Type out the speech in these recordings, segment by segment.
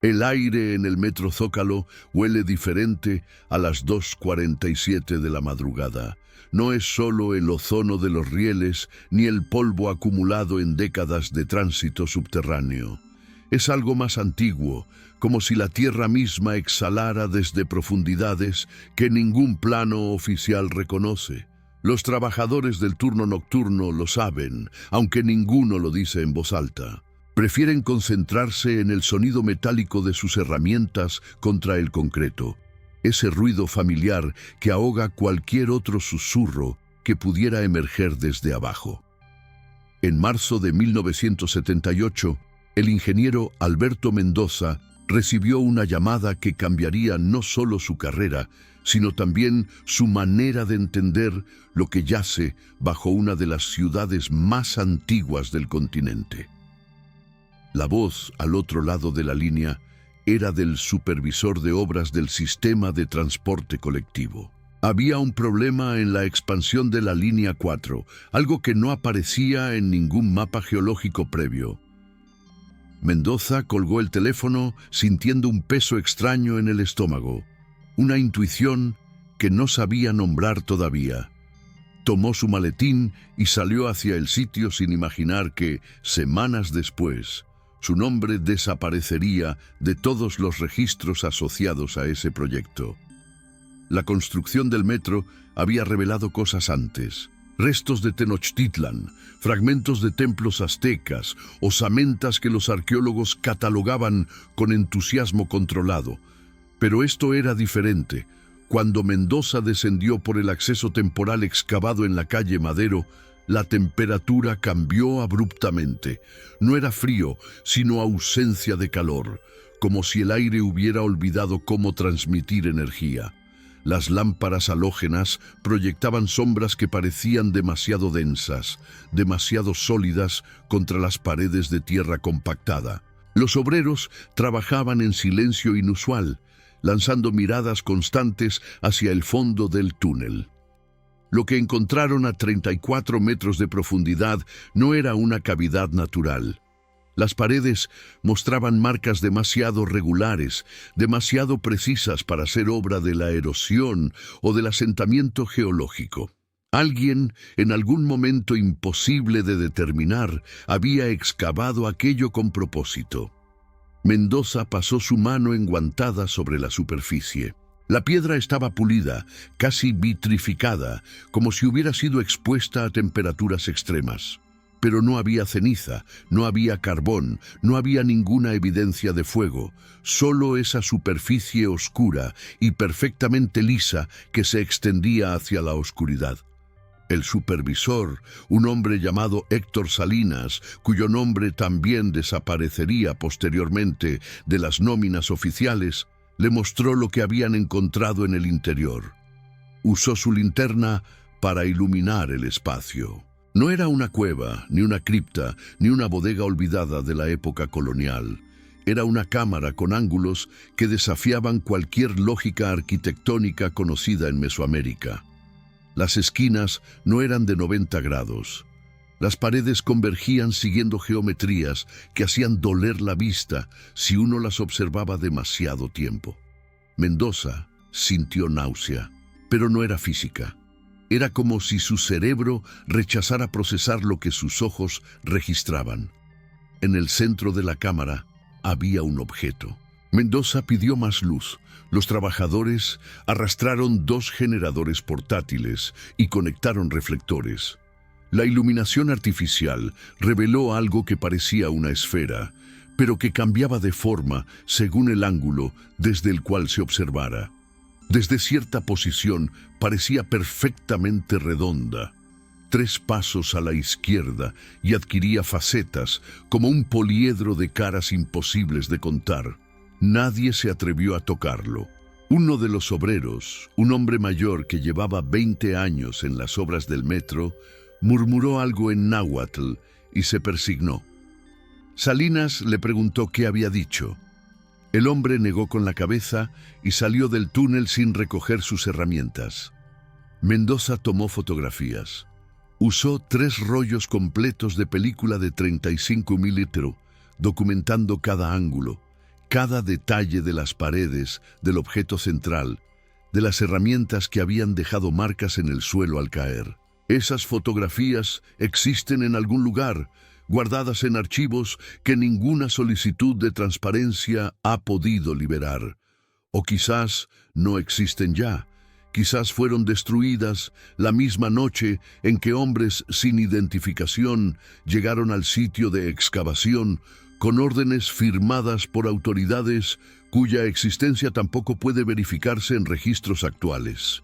El aire en el metro Zócalo huele diferente a las 2:47 de la madrugada. No es solo el ozono de los rieles ni el polvo acumulado en décadas de tránsito subterráneo. Es algo más antiguo, como si la tierra misma exhalara desde profundidades que ningún plano oficial reconoce. Los trabajadores del turno nocturno lo saben, aunque ninguno lo dice en voz alta. Prefieren concentrarse en el sonido metálico de sus herramientas contra el concreto, ese ruido familiar que ahoga cualquier otro susurro que pudiera emerger desde abajo. En marzo de 1978, el ingeniero Alberto Mendoza recibió una llamada que cambiaría no solo su carrera, sino también su manera de entender lo que yace bajo una de las ciudades más antiguas del continente. La voz al otro lado de la línea era del supervisor de obras del sistema de transporte colectivo. Había un problema en la expansión de la línea 4, algo que no aparecía en ningún mapa geológico previo. Mendoza colgó el teléfono sintiendo un peso extraño en el estómago, una intuición que no sabía nombrar todavía. Tomó su maletín y salió hacia el sitio sin imaginar que, semanas después, su nombre desaparecería de todos los registros asociados a ese proyecto. La construcción del metro había revelado cosas antes: restos de Tenochtitlan, fragmentos de templos aztecas, osamentas que los arqueólogos catalogaban con entusiasmo controlado. Pero esto era diferente. Cuando Mendoza descendió por el acceso temporal excavado en la calle Madero, la temperatura cambió abruptamente. No era frío, sino ausencia de calor, como si el aire hubiera olvidado cómo transmitir energía. Las lámparas halógenas proyectaban sombras que parecían demasiado densas, demasiado sólidas contra las paredes de tierra compactada. Los obreros trabajaban en silencio inusual, lanzando miradas constantes hacia el fondo del túnel. Lo que encontraron a 34 metros de profundidad no era una cavidad natural. Las paredes mostraban marcas demasiado regulares, demasiado precisas para ser obra de la erosión o del asentamiento geológico. Alguien, en algún momento imposible de determinar, había excavado aquello con propósito. Mendoza pasó su mano enguantada sobre la superficie. La piedra estaba pulida, casi vitrificada, como si hubiera sido expuesta a temperaturas extremas. Pero no había ceniza, no había carbón, no había ninguna evidencia de fuego, solo esa superficie oscura y perfectamente lisa que se extendía hacia la oscuridad. El supervisor, un hombre llamado Héctor Salinas, cuyo nombre también desaparecería posteriormente de las nóminas oficiales, le mostró lo que habían encontrado en el interior. Usó su linterna para iluminar el espacio. No era una cueva, ni una cripta, ni una bodega olvidada de la época colonial. Era una cámara con ángulos que desafiaban cualquier lógica arquitectónica conocida en Mesoamérica. Las esquinas no eran de 90 grados. Las paredes convergían siguiendo geometrías que hacían doler la vista si uno las observaba demasiado tiempo. Mendoza sintió náusea, pero no era física. Era como si su cerebro rechazara procesar lo que sus ojos registraban. En el centro de la cámara había un objeto. Mendoza pidió más luz. Los trabajadores arrastraron 2 generadores portátiles y conectaron reflectores. La iluminación artificial reveló algo que parecía una esfera, pero que cambiaba de forma según el ángulo desde el cual se observara. Desde cierta posición parecía perfectamente redonda. 3 pasos a la izquierda y adquiría facetas como un poliedro de caras imposibles de contar. Nadie se atrevió a tocarlo. Uno de los obreros, un hombre mayor que llevaba 20 años en las obras del metro, murmuró algo en náhuatl y se persignó. Salinas le preguntó qué había dicho. El hombre negó con la cabeza y salió del túnel sin recoger sus herramientas. Mendoza tomó fotografías. Usó 3 rollos completos de película de 35 milímetros, documentando cada ángulo, cada detalle de las paredes, del objeto central, de las herramientas que habían dejado marcas en el suelo al caer. Esas fotografías existen en algún lugar, guardadas en archivos que ninguna solicitud de transparencia ha podido liberar. O quizás no existen ya. Quizás fueron destruidas la misma noche en que hombres sin identificación llegaron al sitio de excavación con órdenes firmadas por autoridades cuya existencia tampoco puede verificarse en registros actuales.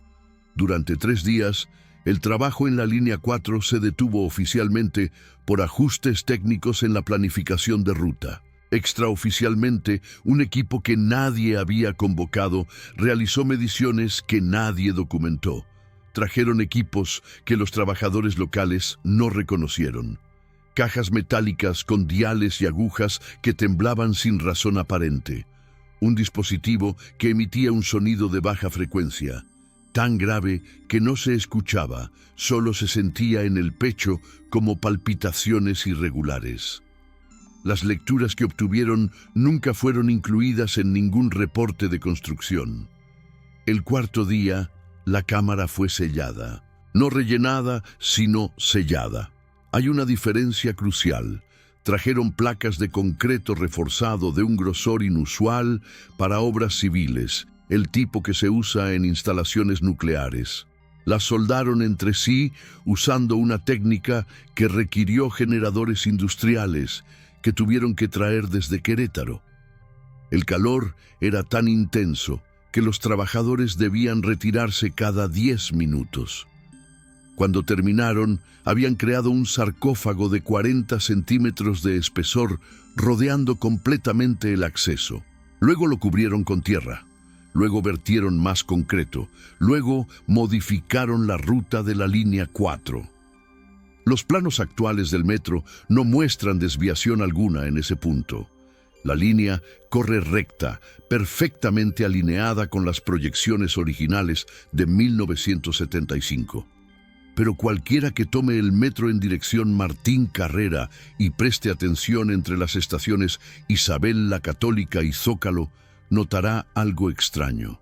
Durante 3 días, el trabajo en la línea 4 se detuvo oficialmente por ajustes técnicos en la planificación de ruta. Extraoficialmente, un equipo que nadie había convocado realizó mediciones que nadie documentó. Trajeron equipos que los trabajadores locales no reconocieron. Cajas metálicas con diales y agujas que temblaban sin razón aparente. Un dispositivo que emitía un sonido de baja frecuencia, tan grave que no se escuchaba, solo se sentía en el pecho como palpitaciones irregulares. Las lecturas que obtuvieron nunca fueron incluidas en ningún reporte de construcción. El 4.º día, la cámara fue sellada. No rellenada, sino sellada. Hay una diferencia crucial. Trajeron placas de concreto reforzado de un grosor inusual para obras civiles, el tipo que se usa en instalaciones nucleares. Las soldaron entre sí usando una técnica que requirió generadores industriales que tuvieron que traer desde Querétaro. El calor era tan intenso que los trabajadores debían retirarse cada 10 minutos. Cuando terminaron, habían creado un sarcófago de 40 centímetros de espesor rodeando completamente el acceso. Luego lo cubrieron con tierra. Luego vertieron más concreto. Luego modificaron la ruta de la línea 4. Los planos actuales del metro no muestran desviación alguna en ese punto. La línea corre recta, perfectamente alineada con las proyecciones originales de 1975. Pero cualquiera que tome el metro en dirección Martín Carrera y preste atención entre las estaciones Isabel la Católica y Zócalo, notará algo extraño.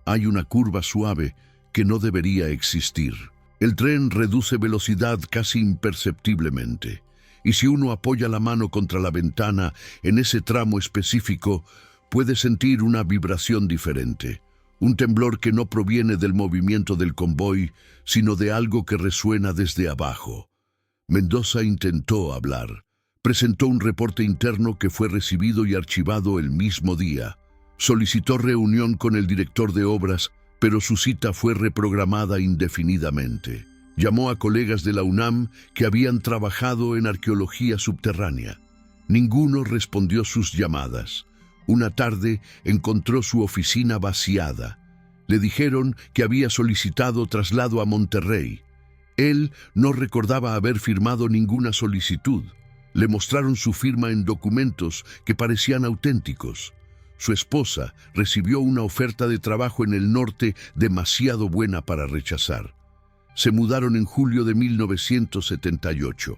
Hay una curva suave que no debería existir. El tren reduce velocidad casi imperceptiblemente, y si uno apoya la mano contra la ventana en ese tramo específico, puede sentir una vibración diferente, un temblor que no proviene del movimiento del convoy, sino de algo que resuena desde abajo. Mendoza intentó hablar. Presentó un reporte interno que fue recibido y archivado el mismo día. Solicitó reunión con el director de obras, pero su cita fue reprogramada indefinidamente. Llamó a colegas de la UNAM que habían trabajado en arqueología subterránea. Ninguno respondió sus llamadas. Una tarde encontró su oficina vaciada. Le dijeron que había solicitado traslado a Monterrey. Él no recordaba haber firmado ninguna solicitud. Le mostraron su firma en documentos que parecían auténticos. Su esposa recibió una oferta de trabajo en el norte demasiado buena para rechazar. Se mudaron en julio de 1978.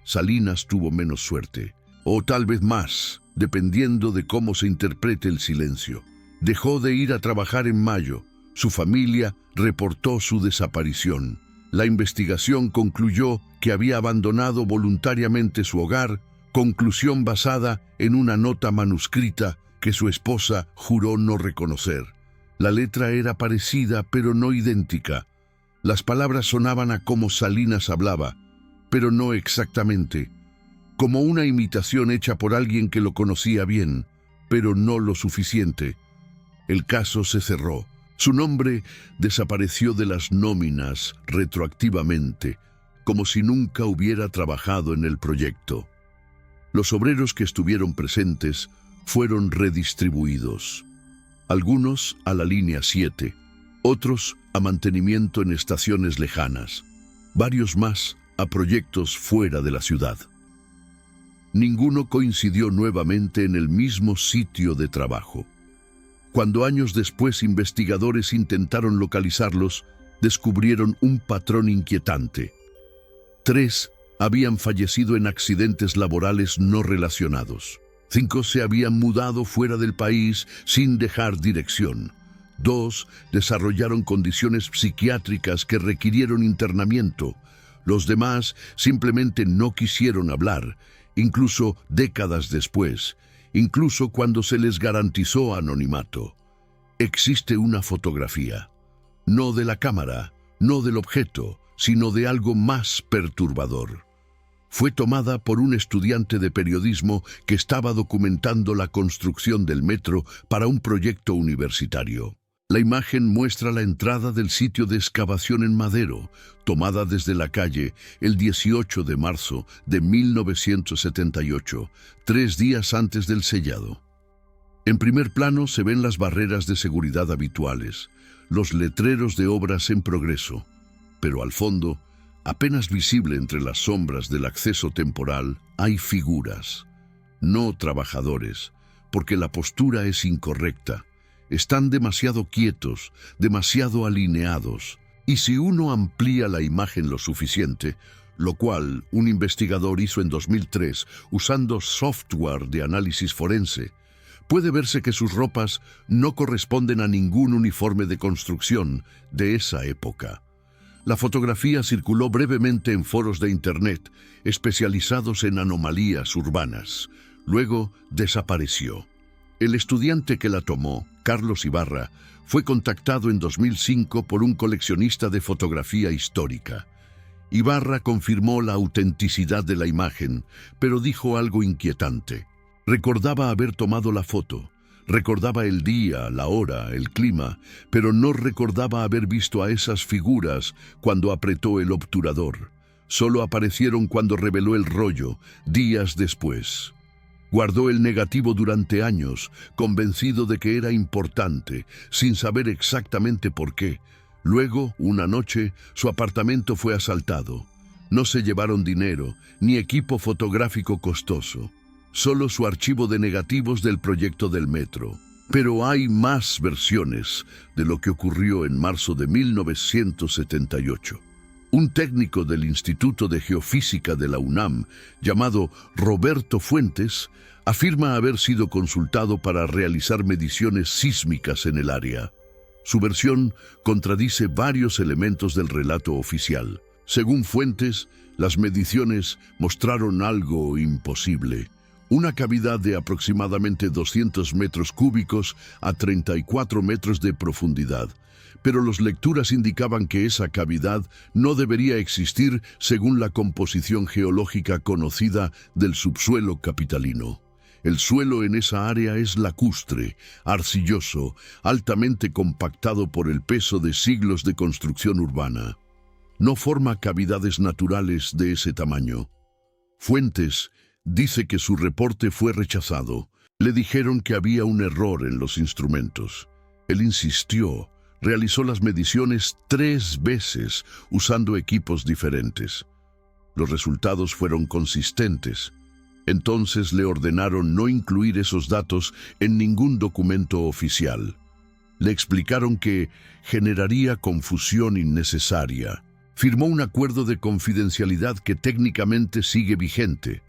Salinas tuvo menos suerte, o tal vez más, dependiendo de cómo se interprete el silencio. Dejó de ir a trabajar en mayo. Su familia reportó su desaparición. La investigación concluyó que había abandonado voluntariamente su hogar, conclusión basada en una nota manuscrita que su esposa juró no reconocer. La letra era parecida, pero no idéntica. Las palabras sonaban a como Salinas hablaba, pero no exactamente. Como una imitación hecha por alguien que lo conocía bien, pero no lo suficiente. El caso se cerró. Su nombre desapareció de las nóminas retroactivamente, como si nunca hubiera trabajado en el proyecto. Los obreros que estuvieron presentes fueron redistribuidos. Algunos a la línea 7, otros a mantenimiento en estaciones lejanas, varios más a proyectos fuera de la ciudad. Ninguno coincidió nuevamente en el mismo sitio de trabajo. Cuando años después investigadores intentaron localizarlos, descubrieron un patrón inquietante. 3 habían fallecido en accidentes laborales no relacionados. 5 se habían mudado fuera del país sin dejar dirección. 2 desarrollaron condiciones psiquiátricas que requirieron internamiento. Los demás simplemente no quisieron hablar, incluso décadas después, incluso cuando se les garantizó anonimato. Existe una fotografía, no de la cámara, no del objeto, sino de algo más perturbador. Fue tomada por un estudiante de periodismo que estaba documentando la construcción del metro para un proyecto universitario. La imagen muestra la entrada del sitio de excavación en Madero, tomada desde la calle el 18 de marzo de 1978, 3 días antes del sellado. En primer plano se ven las barreras de seguridad habituales, los letreros de obras en progreso, pero al fondo, apenas visible entre las sombras del acceso temporal, hay figuras, no trabajadores, porque la postura es incorrecta. Están demasiado quietos, demasiado alineados, y si uno amplía la imagen lo suficiente, lo cual un investigador hizo en 2003 usando software de análisis forense, puede verse que sus ropas no corresponden a ningún uniforme de construcción de esa época. La fotografía circuló brevemente en foros de Internet especializados en anomalías urbanas. Luego desapareció. El estudiante que la tomó, Carlos Ibarra, fue contactado en 2005 por un coleccionista de fotografía histórica. Ibarra confirmó la autenticidad de la imagen, pero dijo algo inquietante. Recordaba haber tomado la foto, recordaba el día, la hora, el clima, pero no recordaba haber visto a esas figuras cuando apretó el obturador. Solo aparecieron cuando reveló el rollo, días después. Guardó el negativo durante años, convencido de que era importante, sin saber exactamente por qué. Luego, una noche, su apartamento fue asaltado. No se llevaron dinero, ni equipo fotográfico costoso, solo su archivo de negativos del proyecto del metro. Pero hay más versiones de lo que ocurrió en marzo de 1978. Un técnico del Instituto de Geofísica de la UNAM, llamado Roberto Fuentes, afirma haber sido consultado para realizar mediciones sísmicas en el área. Su versión contradice varios elementos del relato oficial. Según Fuentes, las mediciones mostraron algo imposible: una cavidad de aproximadamente 200 metros cúbicos a 34 metros de profundidad. Pero las lecturas indicaban que esa cavidad no debería existir según la composición geológica conocida del subsuelo capitalino. El suelo en esa área es lacustre, arcilloso, altamente compactado por el peso de siglos de construcción urbana. No forma cavidades naturales de ese tamaño. Fuentes dice que su reporte fue rechazado. Le dijeron que había un error en los instrumentos. Él insistió. Realizó las mediciones 3 veces usando equipos diferentes. Los resultados fueron consistentes. Entonces le ordenaron no incluir esos datos en ningún documento oficial. Le explicaron que generaría confusión innecesaria. Firmó un acuerdo de confidencialidad que técnicamente sigue vigente,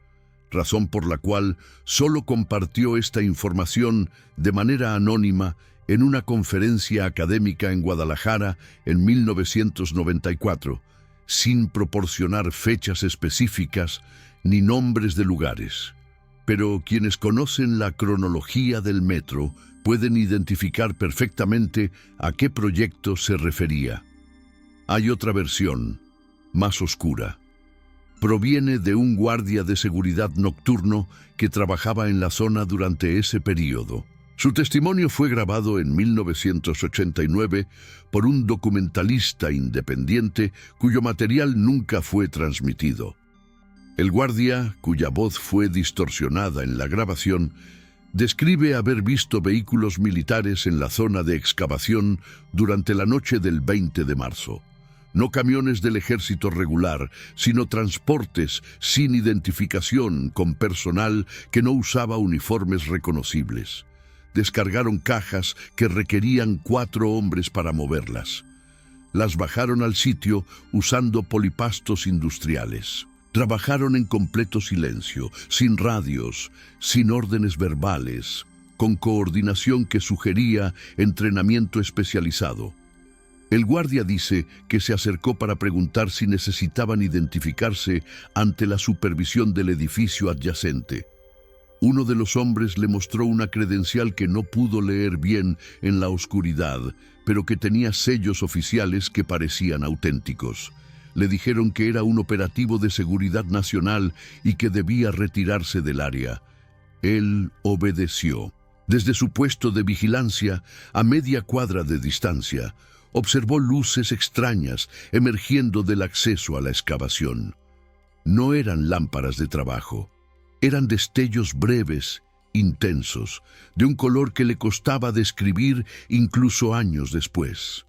razón por la cual solo compartió esta información de manera anónima en una conferencia académica en Guadalajara en 1994, sin proporcionar fechas específicas ni nombres de lugares. Pero quienes conocen la cronología del metro pueden identificar perfectamente a qué proyecto se refería. Hay otra versión, más oscura. Proviene de un guardia de seguridad nocturno que trabajaba en la zona durante ese periodo. Su testimonio fue grabado en 1989 por un documentalista independiente cuyo material nunca fue transmitido. El guardia, cuya voz fue distorsionada en la grabación, describe haber visto vehículos militares en la zona de excavación durante la noche del 20 de marzo. No camiones del ejército regular, sino transportes sin identificación con personal que no usaba uniformes reconocibles. Descargaron cajas que requerían 4 hombres para moverlas. Las bajaron al sitio usando polipastos industriales. Trabajaron en completo silencio, sin radios, sin órdenes verbales, con coordinación que sugería entrenamiento especializado. El guardia dice que se acercó para preguntar si necesitaban identificarse ante la supervisión del edificio adyacente. Uno de los hombres le mostró una credencial que no pudo leer bien en la oscuridad, pero que tenía sellos oficiales que parecían auténticos. Le dijeron que era un operativo de seguridad nacional y que debía retirarse del área. Él obedeció. Desde su puesto de vigilancia, a media cuadra de distancia, observó luces extrañas emergiendo del acceso a la excavación. No eran lámparas de trabajo, eran destellos breves, intensos, de un color que le costaba describir incluso años después.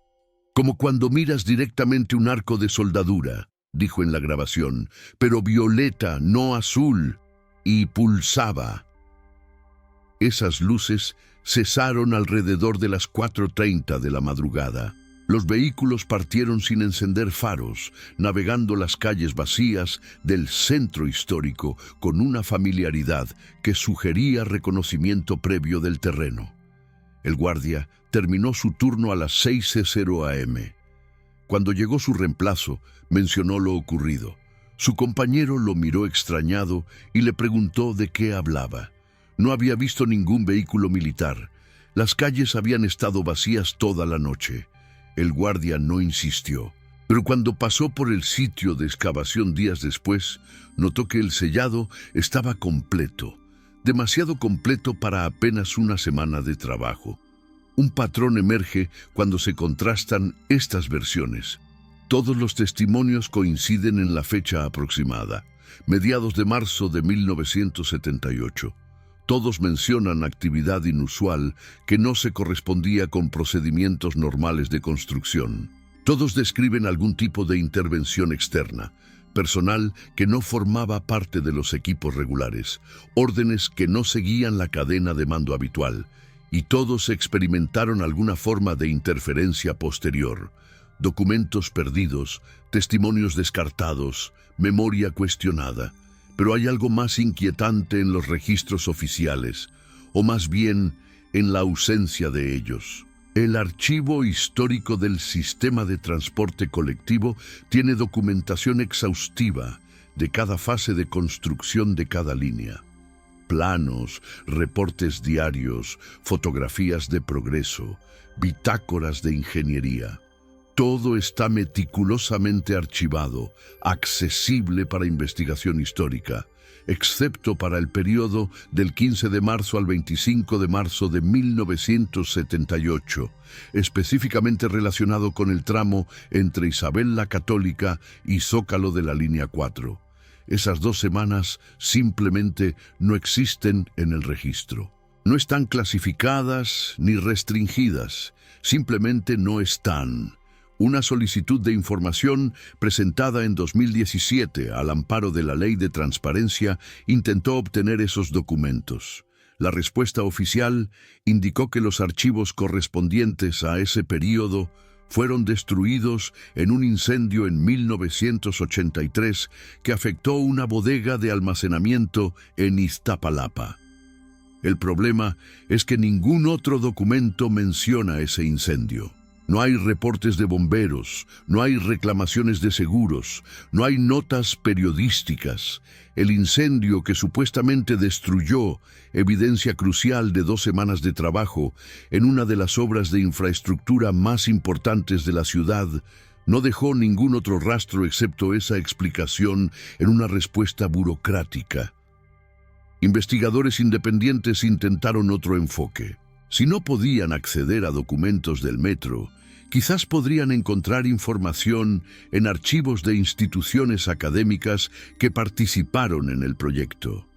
Como cuando miras directamente un arco de soldadura, dijo en la grabación, pero violeta, no azul, y pulsaba. Esas luces cesaron alrededor de las 4:30 de la madrugada. Los vehículos partieron sin encender faros, navegando las calles vacías del centro histórico con una familiaridad que sugería reconocimiento previo del terreno. El guardia terminó su turno a las 6:00 am. Cuando llegó su reemplazo, mencionó lo ocurrido. Su compañero lo miró extrañado y le preguntó de qué hablaba. No había visto ningún vehículo militar. Las calles habían estado vacías toda la noche. El guardia no insistió, pero cuando pasó por el sitio de excavación días después, notó que el sellado estaba completo, demasiado completo para apenas una semana de trabajo. Un patrón emerge cuando se contrastan estas versiones. Todos los testimonios coinciden en la fecha aproximada, mediados de marzo de 1978. Todos mencionan actividad inusual que no se correspondía con procedimientos normales de construcción. Todos describen algún tipo de intervención externa, personal que no formaba parte de los equipos regulares, órdenes que no seguían la cadena de mando habitual, y todos experimentaron alguna forma de interferencia posterior. Documentos perdidos, testimonios descartados, memoria cuestionada. Pero hay algo más inquietante en los registros oficiales, o más bien en la ausencia de ellos. El archivo histórico del sistema de transporte colectivo tiene documentación exhaustiva de cada fase de construcción de cada línea. Planos, reportes diarios, fotografías de progreso, bitácoras de ingeniería. Todo está meticulosamente archivado, accesible para investigación histórica, excepto para el periodo del 15 de marzo al 25 de marzo de 1978, específicamente relacionado con el tramo entre Isabel la Católica y Zócalo de la línea 4. Esas 2 semanas simplemente no existen en el registro. No están clasificadas ni restringidas, simplemente no están. Una solicitud de información presentada en 2017 al amparo de la Ley de Transparencia intentó obtener esos documentos. La respuesta oficial indicó que los archivos correspondientes a ese período fueron destruidos en un incendio en 1983 que afectó una bodega de almacenamiento en Iztapalapa. El problema es que ningún otro documento menciona ese incendio. No hay reportes de bomberos, no hay reclamaciones de seguros, no hay notas periodísticas. El incendio que supuestamente destruyó evidencia crucial de 2 semanas de trabajo en una de las obras de infraestructura más importantes de la ciudad no dejó ningún otro rastro excepto esa explicación en una respuesta burocrática. Investigadores independientes intentaron otro enfoque. Si no podían acceder a documentos del metro, quizás podrían encontrar información en archivos de instituciones académicas que participaron en el proyecto.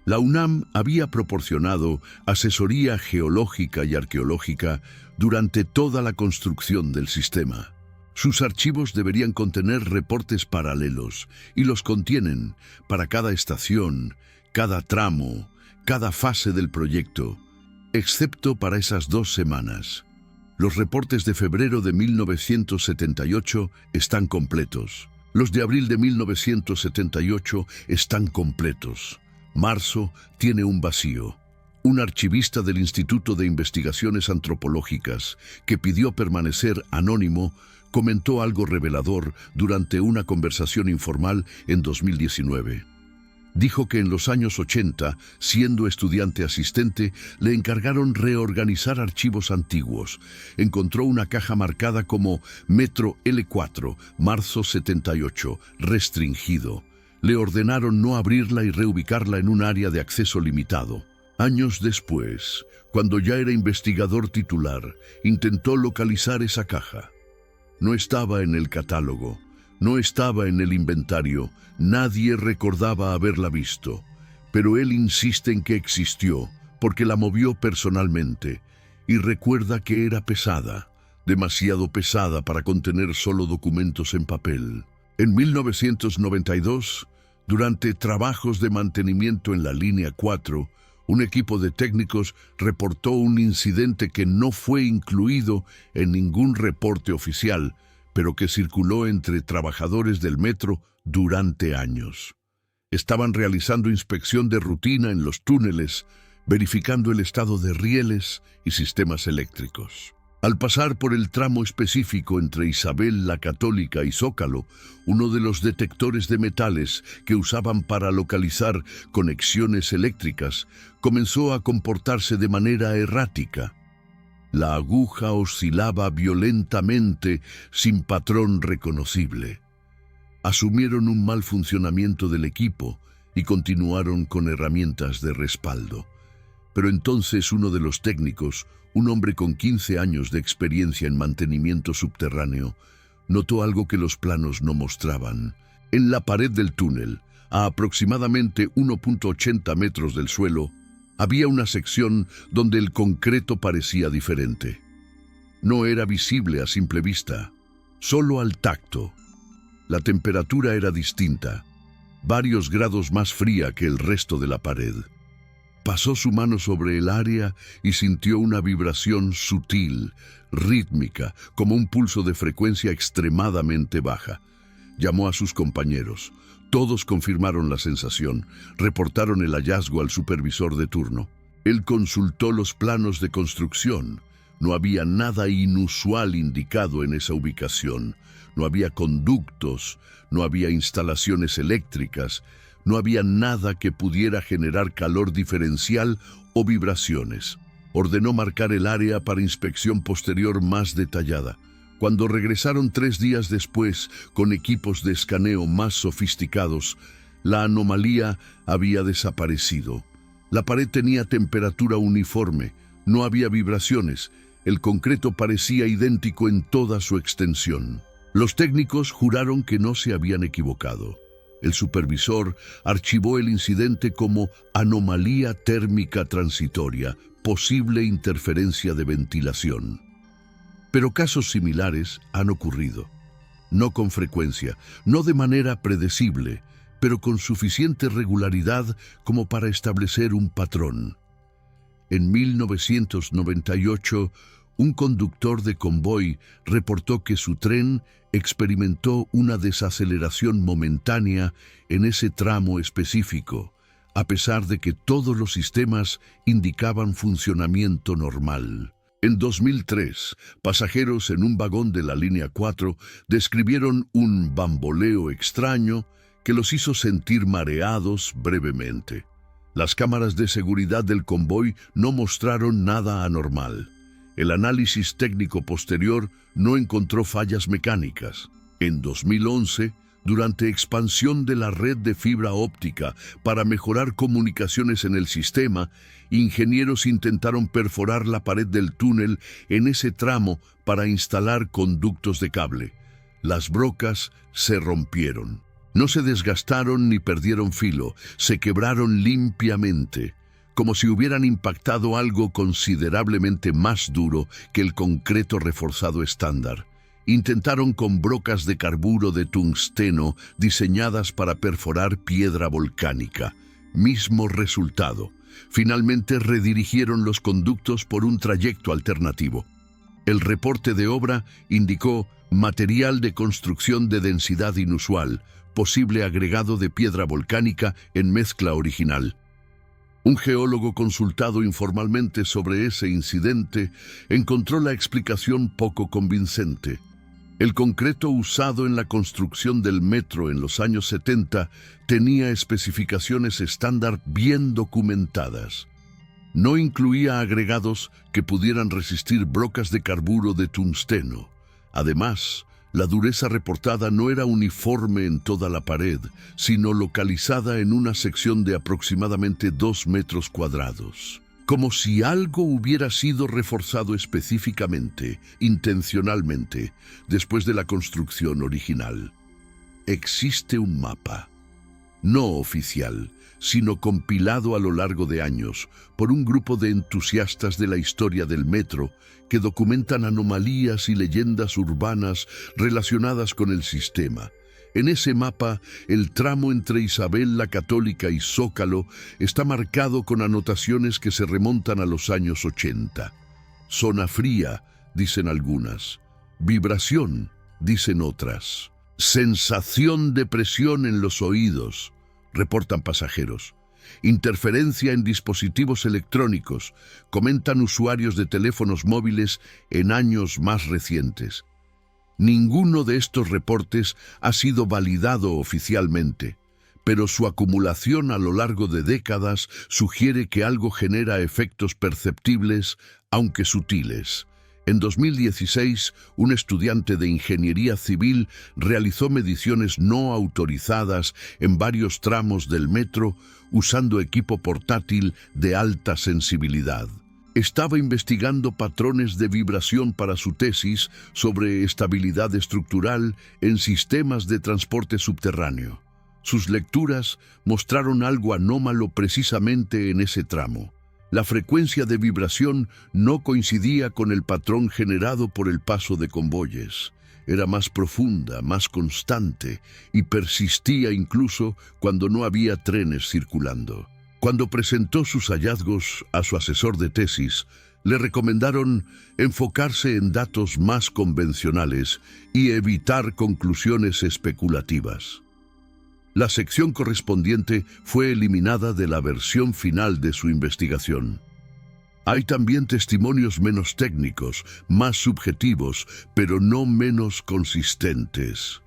La UNAM había proporcionado asesoría geológica y arqueológica durante toda la construcción del sistema. Sus archivos deberían contener reportes paralelos, y los contienen para cada estación, cada tramo, cada fase del proyecto, excepto para esas 2 semanas. Los reportes de febrero de 1978 están completos. Los de abril de 1978 están completos. Marzo tiene un vacío. Un archivista del Instituto de Investigaciones Antropológicas, que pidió permanecer anónimo, comentó algo revelador durante una conversación informal en 2019. Dijo que en los años 80, siendo estudiante asistente, le encargaron reorganizar archivos antiguos. Encontró una caja marcada como Metro L4, marzo 78, restringido. Le ordenaron no abrirla y reubicarla en un área de acceso limitado. Años después, cuando ya era investigador titular, intentó localizar esa caja. No estaba en el catálogo. No estaba en el inventario, nadie recordaba haberla visto, pero él insiste en que existió, porque la movió personalmente, y recuerda que era pesada, demasiado pesada para contener solo documentos en papel. En 1992, durante trabajos de mantenimiento en la línea 4, un equipo de técnicos reportó un incidente que no fue incluido en ningún reporte oficial, pero que circuló entre trabajadores del metro durante años. Estaban realizando inspección de rutina en los túneles, verificando el estado de rieles y sistemas eléctricos. Al pasar por el tramo específico entre Isabel la Católica y Zócalo, uno de los detectores de metales que usaban para localizar conexiones eléctricas comenzó a comportarse de manera errática. La aguja oscilaba violentamente sin patrón reconocible. Asumieron un mal funcionamiento del equipo y continuaron con herramientas de respaldo. Pero entonces uno de los técnicos, un hombre con 15 años de experiencia en mantenimiento subterráneo, notó algo que los planos no mostraban. En la pared del túnel, a aproximadamente 1.80 metros del suelo, había una sección donde el concreto parecía diferente. No era visible a simple vista, solo al tacto. La temperatura era distinta, varios grados más fría que el resto de la pared. Pasó su mano sobre el área y sintió una vibración sutil, rítmica, como un pulso de frecuencia extremadamente baja. Llamó a sus compañeros. Todos confirmaron la sensación, reportaron el hallazgo al supervisor de turno. Él consultó los planos de construcción. No había nada inusual indicado en esa ubicación. No había conductos, no había instalaciones eléctricas, no había nada que pudiera generar calor diferencial o vibraciones. Ordenó marcar el área para inspección posterior más detallada. Cuando regresaron 3 días después con equipos de escaneo más sofisticados, la anomalía había desaparecido. La pared tenía temperatura uniforme, no había vibraciones, el concreto parecía idéntico en toda su extensión. Los técnicos juraron que no se habían equivocado. El supervisor archivó el incidente como anomalía térmica transitoria, posible interferencia de ventilación. Pero casos similares han ocurrido. No con frecuencia, no de manera predecible, pero con suficiente regularidad como para establecer un patrón. En 1998, un conductor de convoy reportó que su tren experimentó una desaceleración momentánea en ese tramo específico, a pesar de que todos los sistemas indicaban funcionamiento normal. En 2003, pasajeros en un vagón de la línea 4 describieron un bamboleo extraño que los hizo sentir mareados brevemente. Las cámaras de seguridad del convoy no mostraron nada anormal. El análisis técnico posterior no encontró fallas mecánicas. En 2011, durante expansión de la red de fibra óptica para mejorar comunicaciones en el sistema, ingenieros intentaron perforar la pared del túnel en ese tramo para instalar conductos de cable. Las brocas se rompieron. No se desgastaron ni perdieron filo, se quebraron limpiamente, como si hubieran impactado algo considerablemente más duro que el concreto reforzado estándar. Intentaron con brocas de carburo de tungsteno diseñadas para perforar piedra volcánica. Mismo resultado. Finalmente redirigieron los conductos por un trayecto alternativo. El reporte de obra indicó material de construcción de densidad inusual, posible agregado de piedra volcánica en mezcla original. Un geólogo consultado informalmente sobre ese incidente encontró la explicación poco convincente. El concreto usado en la construcción del metro en los años 70 tenía especificaciones estándar bien documentadas. No incluía agregados que pudieran resistir brocas de carburo de tungsteno. Además, la dureza reportada no era uniforme en toda la pared, sino localizada en una sección de aproximadamente 2 metros cuadrados. Como si algo hubiera sido reforzado específicamente, intencionalmente, después de la construcción original. Existe un mapa, no oficial, sino compilado a lo largo de años por un grupo de entusiastas de la historia del metro que documentan anomalías y leyendas urbanas relacionadas con el sistema. En ese mapa, el tramo entre Isabel la Católica y Zócalo está marcado con anotaciones que se remontan a los años 80. Zona fría, dicen algunas. Vibración, dicen otras. Sensación de presión en los oídos, reportan pasajeros. Interferencia en dispositivos electrónicos, comentan usuarios de teléfonos móviles en años más recientes. Ninguno de estos reportes ha sido validado oficialmente, pero su acumulación a lo largo de décadas sugiere que algo genera efectos perceptibles, aunque sutiles. En 2016, un estudiante de ingeniería civil realizó mediciones no autorizadas en varios tramos del metro usando equipo portátil de alta sensibilidad. Estaba investigando patrones de vibración para su tesis sobre estabilidad estructural en sistemas de transporte subterráneo. Sus lecturas mostraron algo anómalo precisamente en ese tramo. La frecuencia de vibración no coincidía con el patrón generado por el paso de convoyes. Era más profunda, más constante y persistía incluso cuando no había trenes circulando. Cuando presentó sus hallazgos a su asesor de tesis, le recomendaron enfocarse en datos más convencionales y evitar conclusiones especulativas. La sección correspondiente fue eliminada de la versión final de su investigación. Hay también testimonios menos técnicos, más subjetivos, pero no menos consistentes.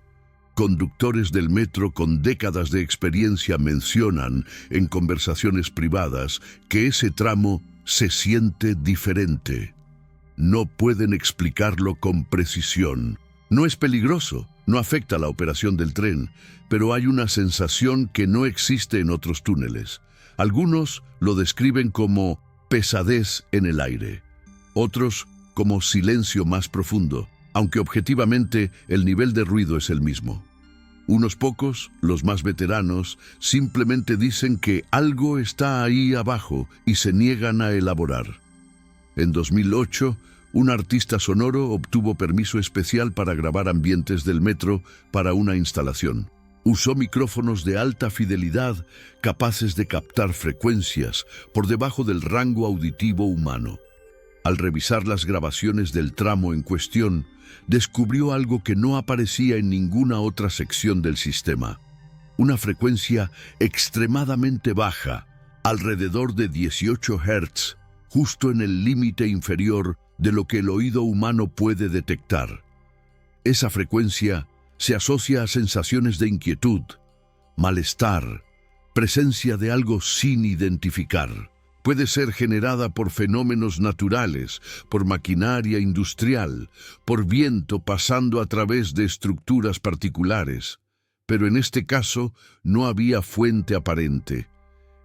Conductores del metro con décadas de experiencia mencionan en conversaciones privadas que ese tramo se siente diferente. No pueden explicarlo con precisión. No es peligroso, no afecta la operación del tren, pero hay una sensación que no existe en otros túneles. Algunos lo describen como pesadez en el aire, otros como silencio más profundo, aunque objetivamente el nivel de ruido es el mismo. Unos pocos, los más veteranos, simplemente dicen que algo está ahí abajo y se niegan a elaborar. En 2008, un artista sonoro obtuvo permiso especial para grabar ambientes del metro para una instalación. Usó micrófonos de alta fidelidad capaces de captar frecuencias por debajo del rango auditivo humano. Al revisar las grabaciones del tramo en cuestión, descubrió algo que no aparecía en ninguna otra sección del sistema. Una frecuencia extremadamente baja, alrededor de 18 Hz, justo en el límite inferior de lo que el oído humano puede detectar. Esa frecuencia se asocia a sensaciones de inquietud, malestar, presencia de algo sin identificar. Puede ser generada por fenómenos naturales, por maquinaria industrial, por viento pasando a través de estructuras particulares. Pero en este caso no había fuente aparente.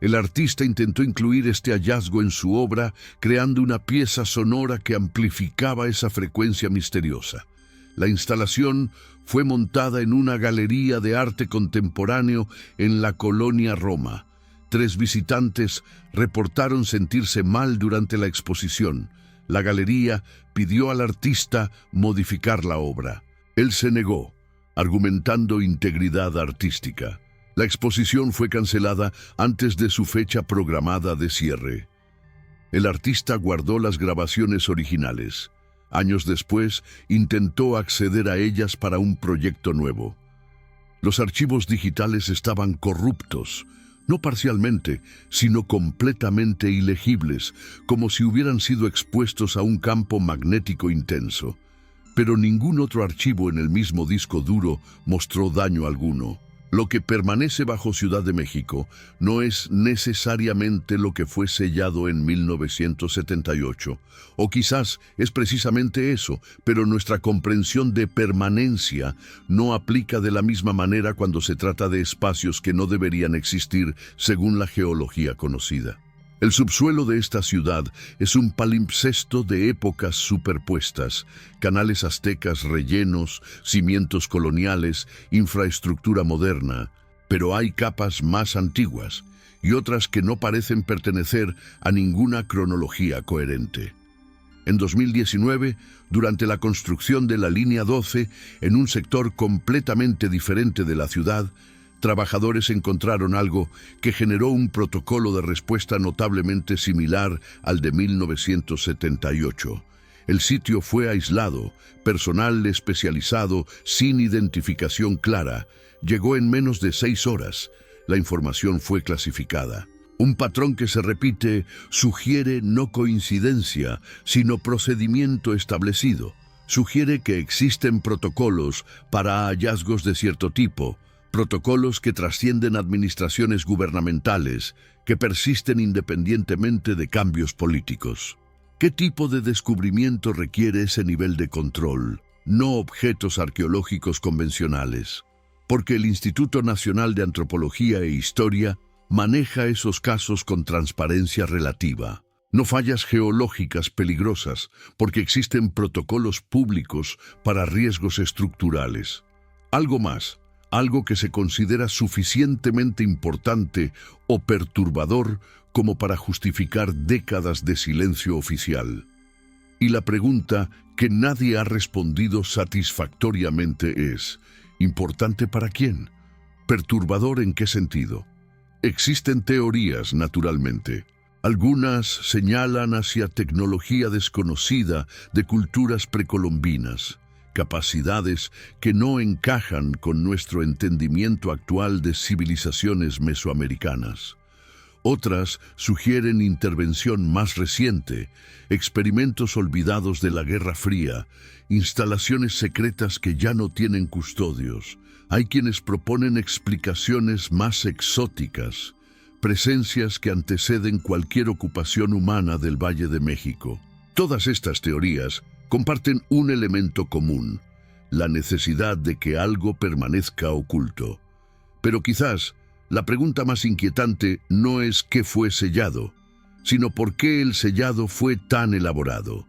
El artista intentó incluir este hallazgo en su obra, creando una pieza sonora que amplificaba esa frecuencia misteriosa. La instalación fue montada en una galería de arte contemporáneo en la colonia Roma. 3 visitantes reportaron sentirse mal durante la exposición. La galería pidió al artista modificar la obra. Él se negó, argumentando integridad artística. La exposición fue cancelada antes de su fecha programada de cierre. El artista guardó las grabaciones originales, Años después, intentó acceder a ellas para un proyecto nuevo. Los archivos digitales estaban corruptos, no parcialmente, sino completamente ilegibles, como si hubieran sido expuestos a un campo magnético intenso. Pero ningún otro archivo en el mismo disco duro mostró daño alguno. Lo que permanece bajo Ciudad de México no es necesariamente lo que fue sellado en 1978, o quizás es precisamente eso, pero nuestra comprensión de permanencia no aplica de la misma manera cuando se trata de espacios que no deberían existir según la geología conocida. El subsuelo de esta ciudad es un palimpsesto de épocas superpuestas, canales aztecas rellenos, cimientos coloniales, infraestructura moderna, pero hay capas más antiguas y otras que no parecen pertenecer a ninguna cronología coherente. En 2019, durante la construcción de la Línea 12, en un sector completamente diferente de la ciudad, trabajadores encontraron algo que generó un protocolo de respuesta notablemente similar al de 1978. El sitio fue aislado, personal especializado, sin identificación clara. Llegó en menos de 6 horas. La información fue clasificada. Un patrón que se repite sugiere no coincidencia, sino procedimiento establecido. Sugiere que existen protocolos para hallazgos de cierto tipo, protocolos que trascienden administraciones gubernamentales, que persisten independientemente de cambios políticos. ¿Qué tipo de descubrimiento requiere ese nivel de control? No objetos arqueológicos convencionales, porque el Instituto Nacional de Antropología e Historia maneja esos casos con transparencia relativa. No fallas geológicas peligrosas, porque existen protocolos públicos para riesgos estructurales. Algo más. Algo que se considera suficientemente importante o perturbador como para justificar décadas de silencio oficial. Y la pregunta que nadie ha respondido satisfactoriamente es: ¿importante para quién? ¿Perturbador en qué sentido? Existen teorías, naturalmente. Algunas señalan hacia tecnología desconocida de culturas precolombinas, capacidades que no encajan con nuestro entendimiento actual de civilizaciones mesoamericanas. Otras sugieren intervención más reciente, experimentos olvidados de la Guerra Fría, instalaciones secretas que ya no tienen custodios. Hay quienes proponen explicaciones más exóticas, presencias que anteceden cualquier ocupación humana del Valle de México. Todas estas teorías comparten un elemento común: la necesidad de que algo permanezca oculto. Pero quizás la pregunta más inquietante no es qué fue sellado, sino por qué el sellado fue tan elaborado.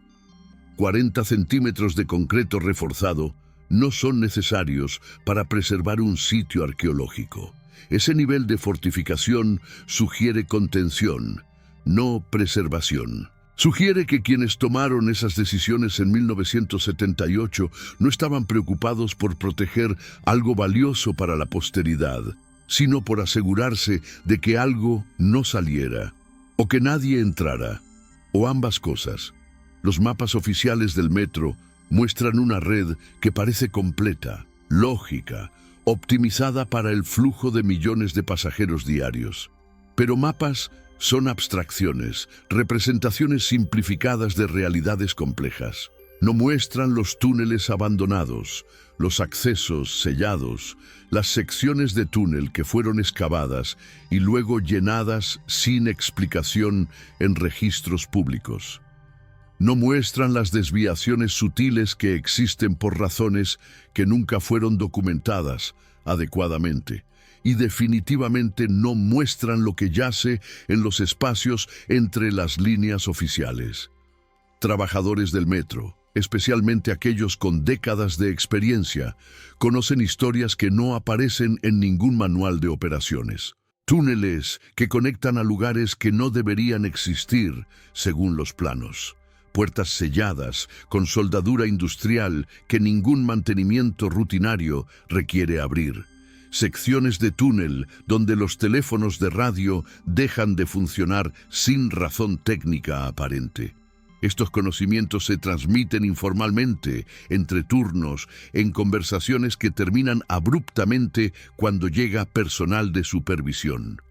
40 centímetros de concreto reforzado no son necesarios para preservar un sitio arqueológico. Ese nivel de fortificación sugiere contención, no preservación. Sugiere que quienes tomaron esas decisiones en 1978 no estaban preocupados por proteger algo valioso para la posteridad, sino por asegurarse de que algo no saliera, o que nadie entrara, o ambas cosas. Los mapas oficiales del metro muestran una red que parece completa, lógica, optimizada para el flujo de millones de pasajeros diarios. Pero mapas son abstracciones, representaciones simplificadas de realidades complejas. No muestran los túneles abandonados, los accesos sellados, las secciones de túnel que fueron excavadas y luego llenadas sin explicación en registros públicos. No muestran las desviaciones sutiles que existen por razones que nunca fueron documentadas adecuadamente. Y definitivamente no muestran lo que yace en los espacios entre las líneas oficiales. Trabajadores del metro, especialmente aquellos con décadas de experiencia, conocen historias que no aparecen en ningún manual de operaciones. Túneles que conectan a lugares que no deberían existir según los planos. Puertas selladas con soldadura industrial que ningún mantenimiento rutinario requiere abrir. Secciones de túnel donde los teléfonos de radio dejan de funcionar sin razón técnica aparente. Estos conocimientos se transmiten informalmente, entre turnos, en conversaciones que terminan abruptamente cuando llega personal de supervisión.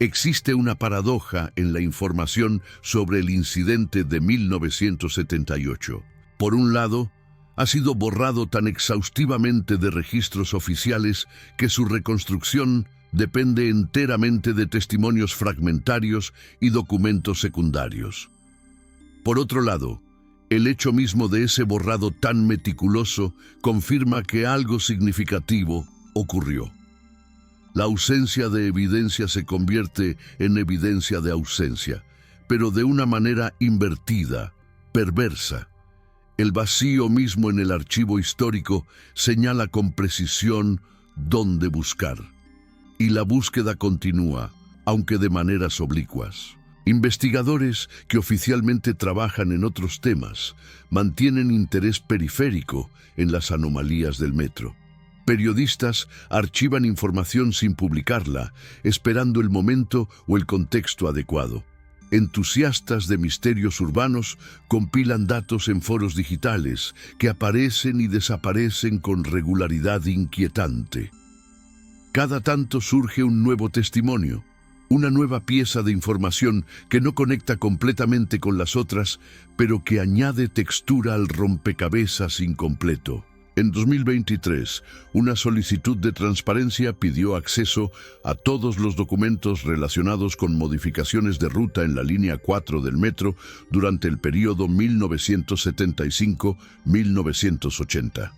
Existe una paradoja en la información sobre el incidente de 1978. Por un lado, ha sido borrado tan exhaustivamente de registros oficiales que su reconstrucción depende enteramente de testimonios fragmentarios y documentos secundarios. Por otro lado, el hecho mismo de ese borrado tan meticuloso confirma que algo significativo ocurrió. La ausencia de evidencia se convierte en evidencia de ausencia, pero de una manera invertida, perversa. El vacío mismo en el archivo histórico señala con precisión dónde buscar. Y la búsqueda continúa, aunque de maneras oblicuas. Investigadores que oficialmente trabajan en otros temas mantienen interés periférico en las anomalías del metro. Periodistas archivan información sin publicarla, esperando el momento o el contexto adecuado. Entusiastas de misterios urbanos compilan datos en foros digitales que aparecen y desaparecen con regularidad inquietante. Cada tanto surge un nuevo testimonio, una nueva pieza de información que no conecta completamente con las otras, pero que añade textura al rompecabezas incompleto. En 2023, una solicitud de transparencia pidió acceso a todos los documentos relacionados con modificaciones de ruta en la línea 4 del metro durante el período 1975-1980.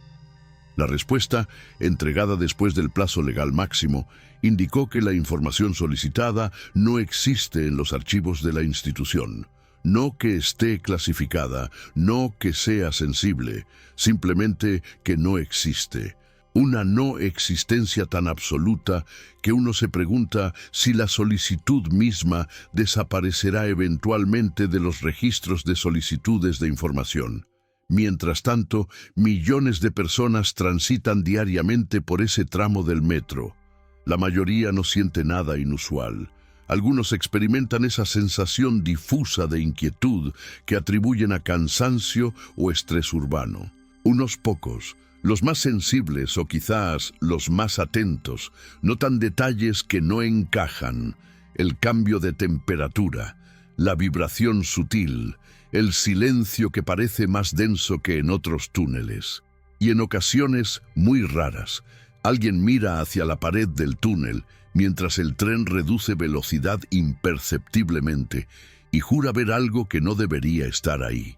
La respuesta, entregada después del plazo legal máximo, indicó que la información solicitada no existe en los archivos de la institución. No que esté clasificada, no que sea sensible, simplemente que no existe. Una no existencia tan absoluta que uno se pregunta si la solicitud misma desaparecerá eventualmente de los registros de solicitudes de información. Mientras tanto, millones de personas transitan diariamente por ese tramo del metro. La mayoría no siente nada inusual. Algunos experimentan esa sensación difusa de inquietud que atribuyen a cansancio o estrés urbano. Unos pocos, los más sensibles o quizás los más atentos, notan detalles que no encajan: el cambio de temperatura, la vibración sutil, el silencio que parece más denso que en otros túneles. Y en ocasiones muy raras, alguien mira hacia la pared del túnel mientras el tren reduce velocidad imperceptiblemente y jura ver algo que no debería estar ahí.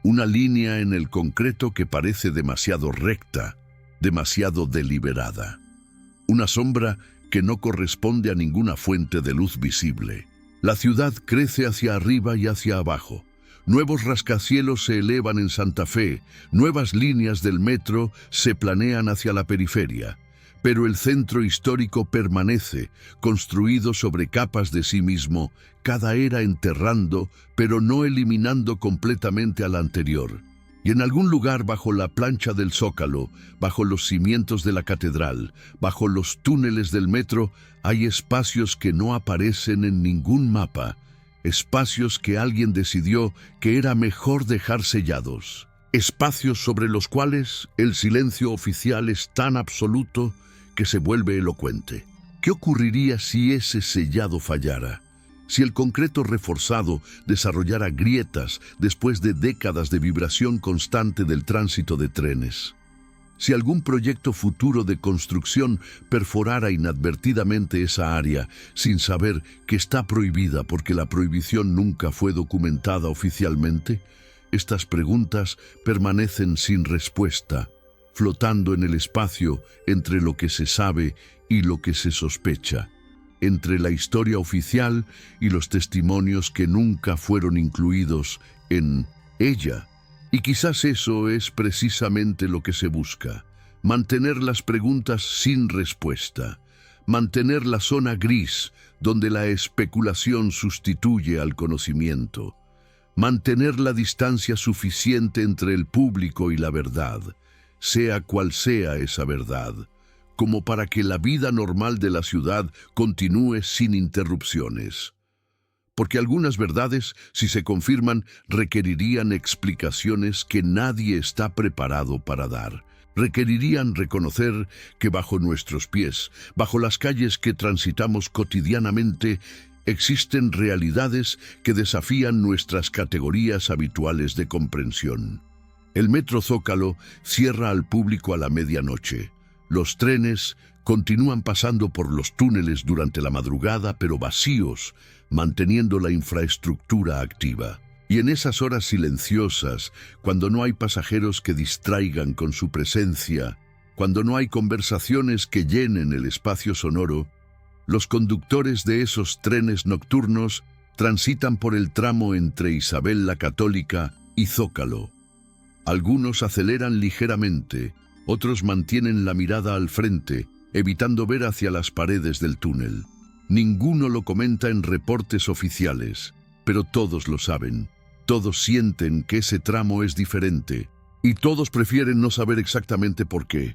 Una línea en el concreto que parece demasiado recta, demasiado deliberada. Una sombra que no corresponde a ninguna fuente de luz visible. La ciudad crece hacia arriba y hacia abajo. Nuevos rascacielos se elevan en Santa Fe, nuevas líneas del metro se planean hacia la periferia. Pero el centro histórico permanece, construido sobre capas de sí mismo, cada era enterrando, pero no eliminando completamente a la anterior. Y en algún lugar bajo la plancha del Zócalo, bajo los cimientos de la catedral, bajo los túneles del metro, hay espacios que no aparecen en ningún mapa, espacios que alguien decidió que era mejor dejar sellados, espacios sobre los cuales el silencio oficial es tan absoluto que se vuelve elocuente. ¿Qué ocurriría si ese sellado fallara? Si el concreto reforzado desarrollara grietas después de décadas de vibración constante del tránsito de trenes. Si algún proyecto futuro de construcción perforara inadvertidamente esa área sin saber que está prohibida porque la prohibición nunca fue documentada oficialmente, estas preguntas permanecen sin respuesta, flotando en el espacio entre lo que se sabe y lo que se sospecha, entre la historia oficial y los testimonios que nunca fueron incluidos en ella. Y quizás eso es precisamente lo que se busca: mantener las preguntas sin respuesta, mantener la zona gris donde la especulación sustituye al conocimiento, mantener la distancia suficiente entre el público y la verdad, sea cual sea esa verdad, como para que la vida normal de la ciudad continúe sin interrupciones. porque algunas verdades, si se confirman, requerirían explicaciones que nadie está preparado para dar. Requerirían reconocer que bajo nuestros pies, bajo las calles que transitamos cotidianamente, existen realidades que desafían nuestras categorías habituales de comprensión. El Metro Zócalo cierra al público a la medianoche. Los trenes continúan pasando por los túneles durante la madrugada, pero vacíos, manteniendo la infraestructura activa. Y en esas horas silenciosas, cuando no hay pasajeros que distraigan con su presencia, cuando no hay conversaciones que llenen el espacio sonoro, los conductores de esos trenes nocturnos transitan por el tramo entre Isabel la Católica y Zócalo. Algunos aceleran ligeramente, otros mantienen la mirada al frente, evitando ver hacia las paredes del túnel. Ninguno lo comenta en reportes oficiales, pero todos lo saben. Todos sienten que ese tramo es diferente, y todos prefieren no saber exactamente por qué.